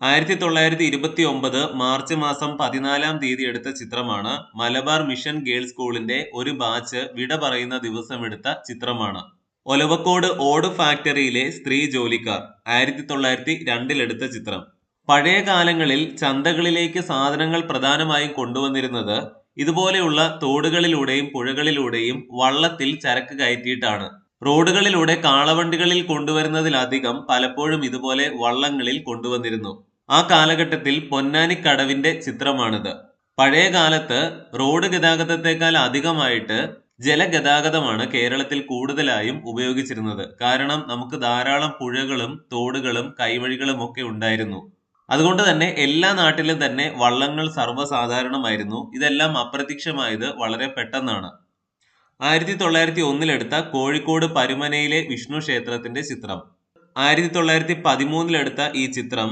1929 March മാസം 14 എടുത്ത ചിത്രമാണ്. മലബാർ മിഷൻ ഗേൾസ് സ്കൂളിന്റെ ഒരു ബാച്ച് വിട പറയുന്ന ദിവസം എടുത്ത ചിത്രമാണ്. ഒലവക്കോട് ഓട് ഫാക്ടറിയിലെ സ്ത്രീ ജോലിക്കാർ 1902 എടുത്ത ചിത്രം. പഴയ കാലങ്ങളിൽ ചന്തകളിലേക്ക് സാധനങ്ങൾ പ്രധാനമായും കൊണ്ടുവന്നിരുന്നത് ഇതുപോലെയുള്ള തോടുകളിലൂടെയും പുഴകളിലൂടെയും വള്ളത്തിൽ ചരക്ക് കയറ്റിയിട്ടാണ്. റോഡുകളിലൂടെ കാളവണ്ടികളിൽ കൊണ്ടുവരുന്നതിലധികം പലപ്പോഴും ഇതുപോലെ വള്ളങ്ങളിൽ കൊണ്ടുവന്നിരുന്നു. ആ കാലഘട്ടത്തിൽ പൊന്നാനിക്കടവിന്റെ ചിത്രമാണിത്. പഴയ കാലത്ത് റോഡ് ഗതാഗതത്തെക്കാൾ അധികമായിട്ട് ജലഗതാഗതമാണ് കേരളത്തിൽ കൂടുതലായും ഉപയോഗിച്ചിരുന്നത്. കാരണം നമുക്ക് ധാരാളം പുഴകളും തോടുകളും കൈവഴികളും ഒക്കെ ഉണ്ടായിരുന്നു. അതുകൊണ്ട് തന്നെ എല്ലാ നാട്ടിലും തന്നെ വള്ളങ്ങൾ സർവ്വസാധാരണമായിരുന്നു. ഇതെല്ലാം അപ്രത്യക്ഷമായത് വളരെ പെട്ടെന്നാണ്. 1901 എടുത്ത കോഴിക്കോട് പരുമനയിലെ വിഷ്ണു ക്ഷേത്രത്തിന്റെ ചിത്രം. 1913 എടുത്ത ഈ ചിത്രം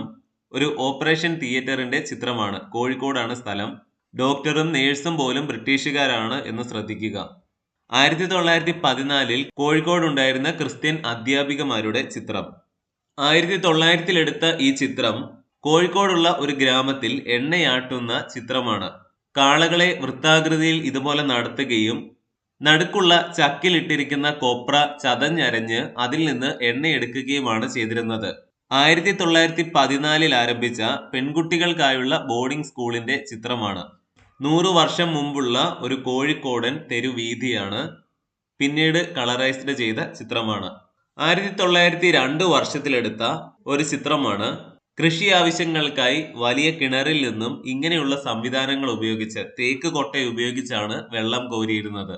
ഒരു ഓപ്പറേഷൻ തിയേറ്ററിന്റെ ചിത്രമാണ്. കോഴിക്കോടാണ് സ്ഥലം. ഡോക്ടറും നേഴ്സും പോലും ബ്രിട്ടീഷുകാരാണ് എന്ന് ശ്രദ്ധിക്കുക. 1914 കോഴിക്കോട് ഉണ്ടായിരുന്ന ക്രിസ്ത്യൻ അധ്യാപികമാരുടെ ചിത്രം. 1900 എടുത്ത ഈ ചിത്രം കോഴിക്കോടുള്ള ഒരു ഗ്രാമത്തിൽ എണ്ണയാട്ടുന്ന ചിത്രമാണ്. കാളകളെ വൃത്താകൃതിയിൽ ഇതുപോലെ നടത്തുകയും നടുക്കുള്ള ചക്കിലിട്ടിരിക്കുന്ന കൊപ്ര ചതഞ്ഞരഞ്ഞ് അതിൽ നിന്ന് എണ്ണയെടുക്കുകയുമാണ് ചെയ്തിരുന്നത്. 1914 ആരംഭിച്ച പെൺകുട്ടികൾക്കായുള്ള ബോർഡിംഗ് സ്കൂളിന്റെ ചിത്രമാണ്. 100 വർഷം മുമ്പുള്ള ഒരു കോഴിക്കോടൻ തെരുവീഥിയാണ്. പിന്നീട് കളറൈസ്ഡ് ചെയ്ത ചിത്രമാണ്. 1902 വർഷത്തിലെടുത്ത ഒരു ചിത്രമാണ്. കൃഷി ആവശ്യങ്ങൾക്കായി വലിയ കിണറിൽ നിന്നും ഇങ്ങനെയുള്ള സംവിധാനങ്ങൾ ഉപയോഗിച്ച് തേക്ക് കൊട്ട ഉപയോഗിച്ചാണ് വെള്ളം കോരിയിരുന്നത്.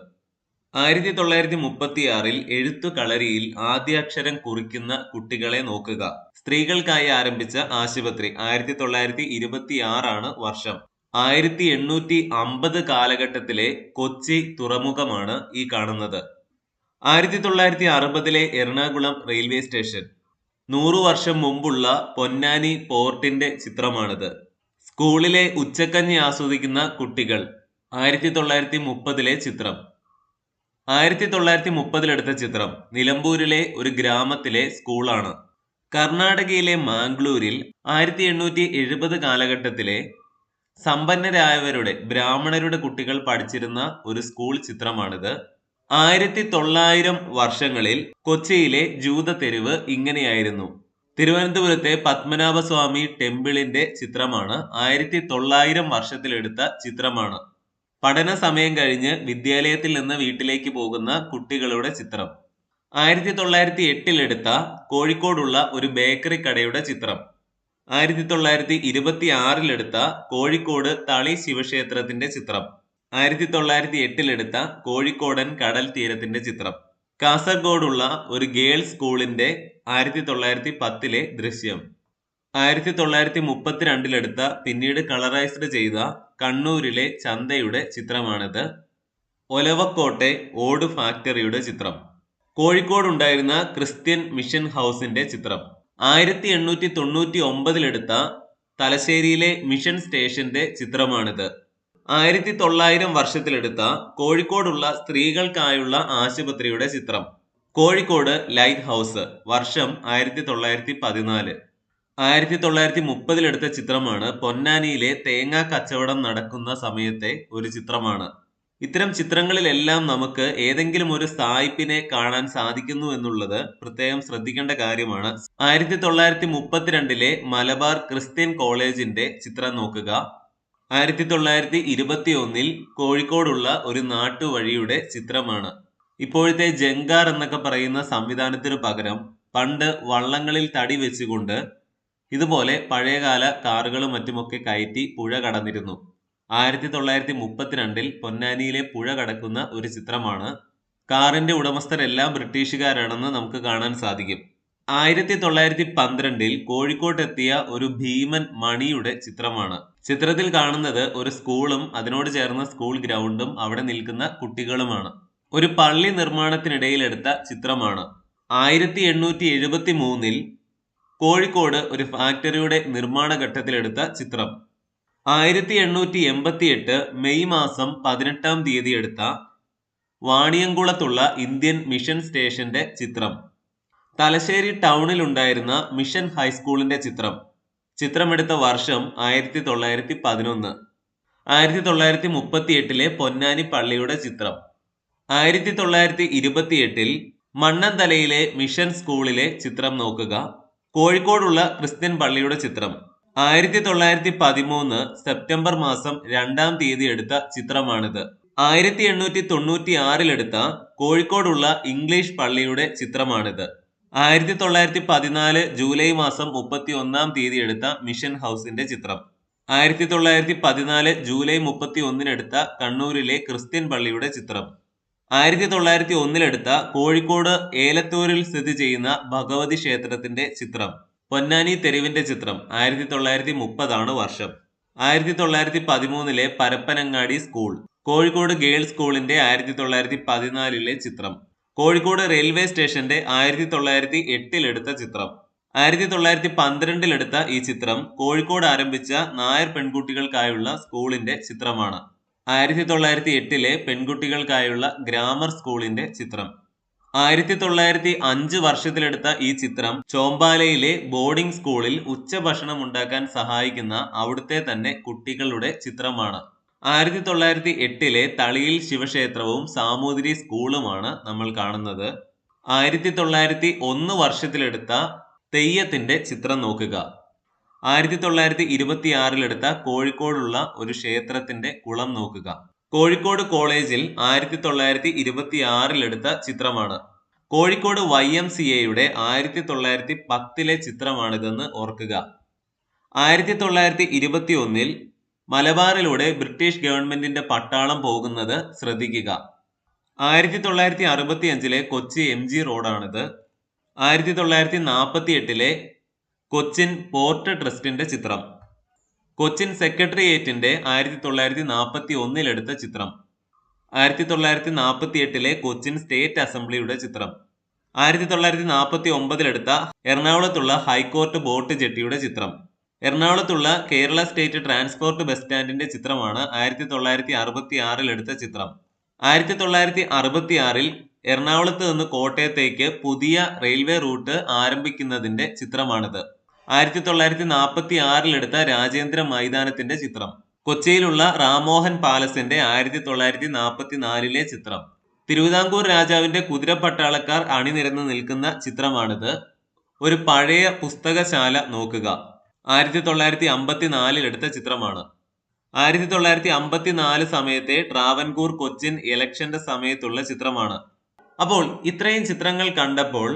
1936 എഴുത്തു കളരിയിൽ ആദ്യാക്ഷരം കുറിക്കുന്ന കുട്ടികളെ നോക്കുക. സ്ത്രീകൾക്കായി ആരംഭിച്ച ആശുപത്രി. 1926 വർഷം. 1850 കാലഘട്ടത്തിലെ കൊച്ചി തുറമുഖമാണ് ഈ കാണുന്നത്. 1960 എറണാകുളം റെയിൽവേ സ്റ്റേഷൻ. 100 വർഷം മുമ്പുള്ള പൊന്നാനി പോർട്ടിന്റെ ചിത്രമാണിത്. സ്കൂളിലെ ഉച്ചക്കഞ്ഞി ആസ്വദിക്കുന്ന കുട്ടികൾ. 1930 ചിത്രം. 1930 എടുത്ത ചിത്രം നിലമ്പൂരിലെ ഒരു ഗ്രാമത്തിലെ സ്കൂളാണ്. കർണാടകയിലെ മാംഗ്ലൂരിൽ 1870 കാലഘട്ടത്തിലെ സമ്പന്നരായവരുടെ ബ്രാഹ്മണരുടെ കുട്ടികൾ പഠിച്ചിരുന്ന ഒരു സ്കൂൾ ചിത്രമാണിത്. 1900 വർഷങ്ങളിൽ കൊച്ചിയിലെ ജൂത തെരുവ് ഇങ്ങനെയായിരുന്നു. തിരുവനന്തപുരത്തെ പത്മനാഭസ്വാമി ടെമ്പിളിന്റെ ചിത്രമാണ്. 1900 വർഷത്തിലെടുത്ത ചിത്രമാണ്. പഠന സമയം കഴിഞ്ഞ് വിദ്യാലയത്തിൽ നിന്ന് വീട്ടിലേക്ക് പോകുന്ന കുട്ടികളുടെ ചിത്രം. 1908 എടുത്ത കോഴിക്കോടുള്ള ഒരു ബേക്കറി കടയുടെ ചിത്രം. 1926 എടുത്ത കോഴിക്കോട് തളി ശിവക്ഷേത്രത്തിന്റെ ചിത്രം. 1908 എടുത്ത കോഴിക്കോടൻ കടൽ തീരത്തിന്റെ ചിത്രം. കാസർഗോഡുള്ള ഒരു ഗേൾസ് സ്കൂളിന്റെ 1910 ദൃശ്യം. 1932 എടുത്ത പിന്നീട് കളറൈസ്ഡ് ചെയ്ത കണ്ണൂരിലെ ചന്തയുടെ ചിത്രമാണിത്. ഒലവക്കോട്ടെ ഓട് ഫാക്ടറിയുടെ ചിത്രം. കോഴിക്കോട് ഉണ്ടായിരുന്ന ക്രിസ്ത്യൻ മിഷൻ ഹൗസിന്റെ ചിത്രം. 1899 എടുത്ത തലശ്ശേരിയിലെ മിഷൻ സ്റ്റേഷന്റെ ചിത്രമാണിത്. 1900 വർഷത്തിലെടുത്ത കോഴിക്കോടുള്ള സ്ത്രീകൾക്കായുള്ള ആശുപത്രിയുടെ ചിത്രം. Kozhikode light house. വർഷം 1914. 1930 എടുത്ത ചിത്രമാണ്. പൊന്നാനിയിലെ തേങ്ങാ കച്ചവടം നടക്കുന്ന സമയത്തെ ഒരു ചിത്രമാണ്. ഇത്തരം ചിത്രങ്ങളിലെല്ലാം നമുക്ക് ഏതെങ്കിലും ഒരു സായിപ്പിനെ കാണാൻ സാധിക്കുന്നു എന്നുള്ളത് പ്രത്യേകം ശ്രദ്ധിക്കേണ്ട കാര്യമാണ്. 1932 മലബാർ ക്രിസ്ത്യൻ കോളേജിന്റെ ചിത്രം നോക്കുക. 1921 കോഴിക്കോടുള്ള ഒരു നാട്ടുവഴിയുടെ ചിത്രമാണ്. ഇപ്പോഴത്തെ ജങ്കാർ എന്നൊക്കെ പറയുന്ന സംവിധാനത്തിന് പകരം പണ്ട് വള്ളങ്ങളിൽ തടി വെച്ചുകൊണ്ട് ഇതുപോലെ പഴയകാല കാറുകളും മറ്റുമൊക്കെ കയറ്റി പുഴ കടന്നിരുന്നു. 1932 പൊന്നാനിയിലെ പുഴ കടക്കുന്ന ഒരു ചിത്രമാണ്. കാറിന്റെ ഉടമസ്ഥരെല്ലാം ബ്രിട്ടീഷുകാരാണെന്ന് നമുക്ക് കാണാൻ സാധിക്കും. 1912 കോഴിക്കോട്ടെത്തിയ ഒരു ഭീമൻ മണിയുടെ ചിത്രമാണ്. ചിത്രത്തിൽ കാണുന്നത് ഒരു സ്കൂളും അതിനോട് ചേർന്ന സ്കൂൾ ഗ്രൗണ്ടും അവിടെ നിൽക്കുന്ന കുട്ടികളുമാണ്. ഒരു പള്ളി നിർമ്മാണത്തിനിടയിൽ എടുത്ത ചിത്രമാണ്. 1873 കോഴിക്കോട് ഒരു ഫാക്ടറിയുടെ നിർമ്മാണ ഘട്ടത്തിലെടുത്ത ചിത്രം. 1888 മെയ് മാസം 18 എടുത്ത വാണിയംകുളത്തുള്ള ഇന്ത്യൻ മിഷൻ സ്റ്റേഷന്റെ ചിത്രം. തലശ്ശേരി ടൗണിൽ ഉണ്ടായിരുന്ന മിഷൻ ഹൈസ്കൂളിന്റെ ചിത്രം. ചിത്രമെടുത്ത വർഷം 1911. 1938 പൊന്നാനി പള്ളിയുടെ ചിത്രം. 1928 മണ്ണന്തലയിലെ മിഷൻ സ്കൂളിലെ ചിത്രം നോക്കുക. കോഴിക്കോടുള്ള ക്രിസ്ത്യൻ പള്ളിയുടെ ചിത്രം. 1913 സെപ്റ്റംബർ മാസം 2-ാം തീയതി എടുത്ത ചിത്രമാണിത്. 1896 എടുത്ത കോഴിക്കോടുള്ള ഇംഗ്ലീഷ് പള്ളിയുടെ ചിത്രമാണിത്. 1914 ജൂലൈ മാസം 31-ാം തീയതി എടുത്ത മിഷൻ ഹൗസിന്റെ ചിത്രം. 1914 ജൂലൈ 31 എടുത്ത കണ്ണൂരിലെ ക്രിസ്ത്യൻ പള്ളിയുടെ ചിത്രം. 1901 എടുത്ത കോഴിക്കോട് ഏലത്തൂരിൽ സ്ഥിതി ചെയ്യുന്ന ഭഗവതി ക്ഷേത്രത്തിന്റെ ചിത്രം. പൊന്നാനി തെരുവിന്റെ ചിത്രം. 1930 വർഷം. 1913 പരപ്പനങ്ങാടി സ്കൂൾ. കോഴിക്കോട് ഗേൾസ് സ്കൂളിന്റെ 1914 ചിത്രം. കോഴിക്കോട് റെയിൽവേ സ്റ്റേഷന്റെ 1908 എടുത്ത ചിത്രം. 1912 എടുത്ത ഈ ചിത്രം കോഴിക്കോട് ആരംഭിച്ച നായർ പെൺകുട്ടികൾക്കായുള്ള സ്കൂളിന്റെ ചിത്രമാണ്. 1908 പെൺകുട്ടികൾക്കായുള്ള ഗ്രാമർ സ്കൂളിന്റെ ചിത്രം. 1905 വർഷത്തിലെടുത്ത ഈ ചിത്രം ചോമ്പാലയിലെ ബോർഡിംഗ് സ്കൂളിൽ ഉച്ചഭക്ഷണം ഉണ്ടാക്കാൻ സഹായിക്കുന്ന അവിടുത്തെ തന്നെ കുട്ടികളുടെ ചിത്രമാണ്. 1908 തളിയിൽ ശിവക്ഷേത്രവും സാമൂതിരി സ്കൂളുമാണ് നമ്മൾ കാണുന്നത്. 1901 വർഷത്തിലെടുത്ത തെയ്യത്തിന്റെ ചിത്രം നോക്കുക. 1926 എടുത്ത കോഴിക്കോടുള്ള ഒരു ക്ഷേത്രത്തിന്റെ കുളം നോക്കുക. കോഴിക്കോട് കോളേജിൽ 1926 എടുത്ത ചിത്രമാണ്. കോഴിക്കോട് YMCAയുടെ 1910 ചിത്രമാണിതെന്ന് ഓർക്കുക. 1921 മലബാറിലൂടെ ബ്രിട്ടീഷ് ഗവൺമെന്റിന്റെ പട്ടാളം പോകുന്നത് ശ്രദ്ധിക്കുക. 1965 കൊച്ചി MG റോഡാണിത്. 1948 കൊച്ചിൻ പോർട്ട് ട്രസ്റ്റിന്റെ ചിത്രം. കൊച്ചിൻ സെക്രട്ടേറിയറ്റിന്റെ 1941 എടുത്ത ചിത്രം. 1948 കൊച്ചിൻ സ്റ്റേറ്റ് അസംബ്ലിയുടെ ചിത്രം. 1949 എടുത്ത എറണാകുളത്തുള്ള ഹൈക്കോർട്ട് ബോട്ട് ജെട്ടിയുടെ ചിത്രം. എറണാകുളത്തുള്ള കേരള സ്റ്റേറ്റ് ട്രാൻസ്പോർട്ട് ബസ് സ്റ്റാൻഡിന്റെ ചിത്രമാണ് 1966 എടുത്ത ചിത്രം. 1966 എറണാകുളത്ത് നിന്ന് കോട്ടയത്തേക്ക് പുതിയ റെയിൽവേ റൂട്ട് ആരംഭിക്കുന്നതിന്റെ ചിത്രമാണിത്. 1946 എടുത്ത രാജേന്ദ്ര മൈതാനത്തിന്റെ ചിത്രം. കൊച്ചിയിലുള്ള റാമോഹൻ പാലസിന്റെ 1944 ചിത്രം. തിരുവിതാംകൂർ രാജാവിന്റെ കുതിരപ്പട്ടാളക്കാർ അണിനിരന്ന് നിൽക്കുന്ന ചിത്രമാണിത്. ഒരു പഴയ പുസ്തകശാല നോക്കുക. 1954 എടുത്ത ചിത്രമാണ്. 1954 സമയത്തെ ട്രാവൻകൂർ കൊച്ചിൻ ഇലക്ഷന്റെ സമയത്തുള്ള ചിത്രമാണ്. അപ്പോൾ ഇത്രയും ചിത്രങ്ങൾ കണ്ടപ്പോൾ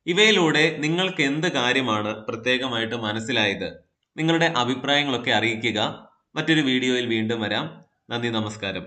ഇവയിലൂടെ നിങ്ങൾക്ക് എന്ത് കാര്യമാണ് പ്രത്യേകമായിട്ട് മനസ്സിലായത്? നിങ്ങളുടെ അഭിപ്രായങ്ങളൊക്കെ അറിയിക്കുക. മറ്റൊരു വീഡിയോയിൽ വീണ്ടും വരാം. നന്ദി, നമസ്കാരം.